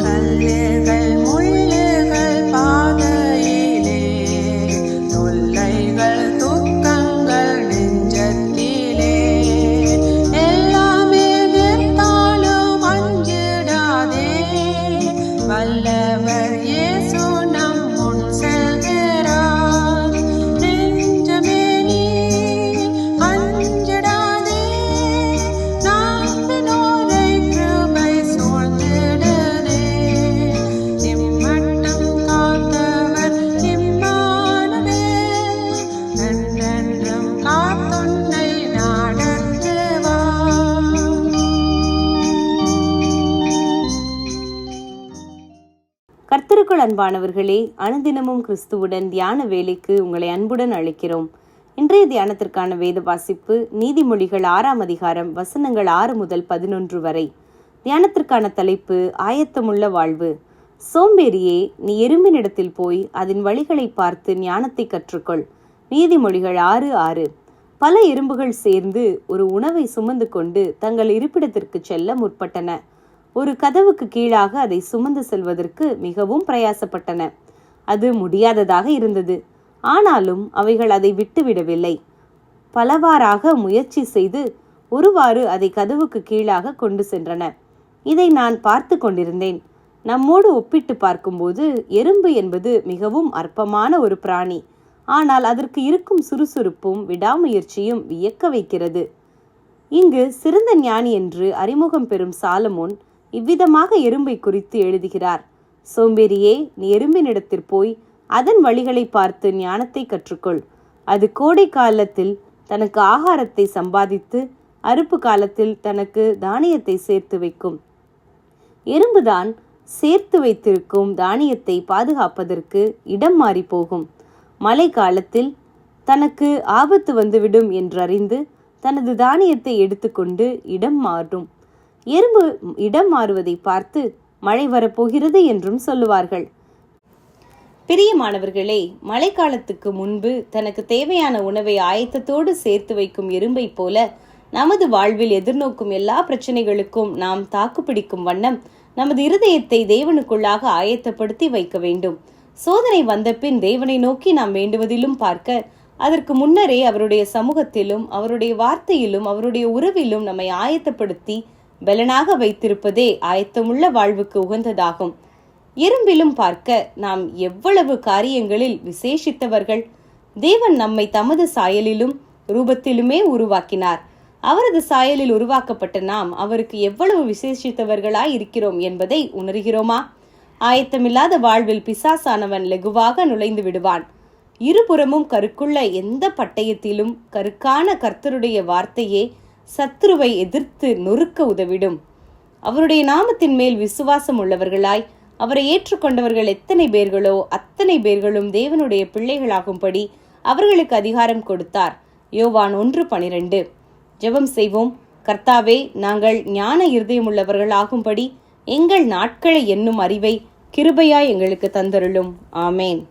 கல்லுகள் முள்ளுகள் பாதையிலே, தொல்லைகள் துக்கங்கள் நெஞ்சத்திலே, எல்லாமே நிற்பாலும் அஞ்சிடாதே, வல்லவர் இயேசு நம் முன் செல்கிறார். நெஞ்சமே நீ அஞ்சிடாதே, நம்பினோரை கிருபை சூழ்ந்திடுதே. இம்மட்டும் காத்தவர் இம்மானுவேல், என்றென்றும் காத்துன்னை நடத்துவார். கர்த்தருக்குள் அன்பானவர்களே, அனுதினமும் கிறிஸ்துவுடன் தியான வேலைக்கு உங்களை அன்புடன் அழைக்கிறோம். இன்றைய தியானத்திற்கான வேத வாசிப்பு நீதிமொழிகள் 6ஆம் அதிகாரம் வசனங்கள் 6 முதல் 11 வரை. தியானத்திற்கான தலைப்பு ஆயத்தமுள்ள வாழ்வு. சோம்பேறியே, நீ எறும்பினிடத்தில் போய் அதன் வழிகளை பார்த்து ஞானத்தை கற்றுக்கொள். நீதிமொழிகள் 6:6. பல எறும்புகள் சேர்ந்து ஒரு உணவை சுமந்து கொண்டு தங்கள் இருப்பிடத்திற்கு செல்ல முற்பட்டன. ஒரு கதவுக்கு கீழாக அதை சுமந்து செல்வதற்கு மிகவும் பிரயாசப்பட்டன. அது முடியாததாக இருந்தது. ஆனாலும் அவைகள் அதை விட்டுவிடவில்லை. பலவாறாக முயற்சி செய்து ஒருவாறு அதை கதவுக்கு கீழாக கொண்டு சென்றன. இதை நான் பார்த்து கொண்டிருந்தேன். நம்மோடு ஒப்பிட்டு பார்க்கும்போது எறும்பு என்பது மிகவும் அற்பமான ஒரு பிராணி. ஆனால் அதற்கு இருக்கும் சுறுசுறுப்பும் விடாமுயற்சியும் வியக்க வைக்கிறது. இங்கு சிறந்த ஞானி என்று அறிமுகம் பெறும் சாலமோன் இவ்விதமாக எறும்பை குறித்து எழுதுகிறார். சோம்பேறியே, நீ எறும்பினிடத்தில் போய் அதன் வழிகளை பார்த்து ஞானத்தை கற்றுக்கொள். அது கோடை காலத்தில் தனக்கு ஆகாரத்தை சம்பாதித்து அறுப்பு காலத்தில் தனக்கு தானியத்தை சேர்த்து வைக்கும். எறும்புதான் சேர்த்து வைத்திருக்கும் தானியத்தை பாதுகாப்பதற்கு இடம் மாறி போகும். மழை காலத்தில் தனக்கு ஆபத்து வந்துவிடும் என்றறிந்து தனது தானியத்தை எடுத்துக்கொண்டு இடம் மாறும். எறும்பு இடம் மாறுவதை பார்த்து மழை வரப்போகிறது என்றும் சொல்லுவார்கள். பிரியமானவர்களே, மழைக்காலத்துக்கு முன்பு தனக்கு தேவையான உணவை ஆயத்தத்தோடு சேர்த்து வைக்கும் எறும்பை போல நமது வாழ்வில் எதிர்நோக்கும் எல்லா பிரச்சனைகளுக்கும் நாம் தாக்குப்பிடிக்கும் வண்ணம் நமது இருதயத்தை தேவனுக்குள்ளாக ஆயத்தப்படுத்தி வைக்க வேண்டும். சோதனை வந்த பின் தேவனை நோக்கி நாம் வேண்டுவதிலும் பார்க்க, அதற்கு முன்னரே அவருடைய சமூகத்திலும் அவருடைய வார்த்தையிலும் அவருடைய உறவிலும் நம்மை ஆயத்தப்படுத்தி பலனாக வைத்திருப்பதே ஆயத்தமுள்ள வாழ்வுக்கு உகந்ததாகும். எறும்பிலும் பார்க்க நாம் எவ்வளவு காரியங்களில் விசேஷித்தவர்கள். தேவன் நம்மை தமது சாயலிலும் ரூபத்திலுமே உருவாக்கினார். அவரது சாயலில் உருவாக்கப்பட்ட நாம் அவருக்கு எவ்வளவு விசேஷித்தவர்களாய் இருக்கிறோம் என்பதை உணர்கிறோமா? ஆயத்தமில்லாத வாழ்வில் பிசாசானவன் லெகுவாக நுழைந்து விடுவான். இருபுறமும் கருக்குள்ள எந்த பட்டயத்திலும் கருக்கான கர்த்தருடைய வார்த்தையே சத்துருவை எதிர்த்து நொறுக்க உதவிடும். அவருடைய நாமத்தின் மேல் விசுவாசம் உள்ளவர்களாய் அவரை ஏற்றுக்கொண்டவர்கள் எத்தனை பேர்களோ அத்தனை பேர்களும் தேவனுடைய பிள்ளைகளாகும்படி அவர்களுக்கு அதிகாரம் கொடுத்தார். யோவான் 1:12. ஜெபம் செய்வோம். கர்த்தாவே, நாங்கள் ஞான இருதயமுள்ளவர்களாகும்படி எங்கள் நாட்களை என்னும் அறிவை கிருபையாய் எங்களுக்கு தந்தருளும். ஆமேன்.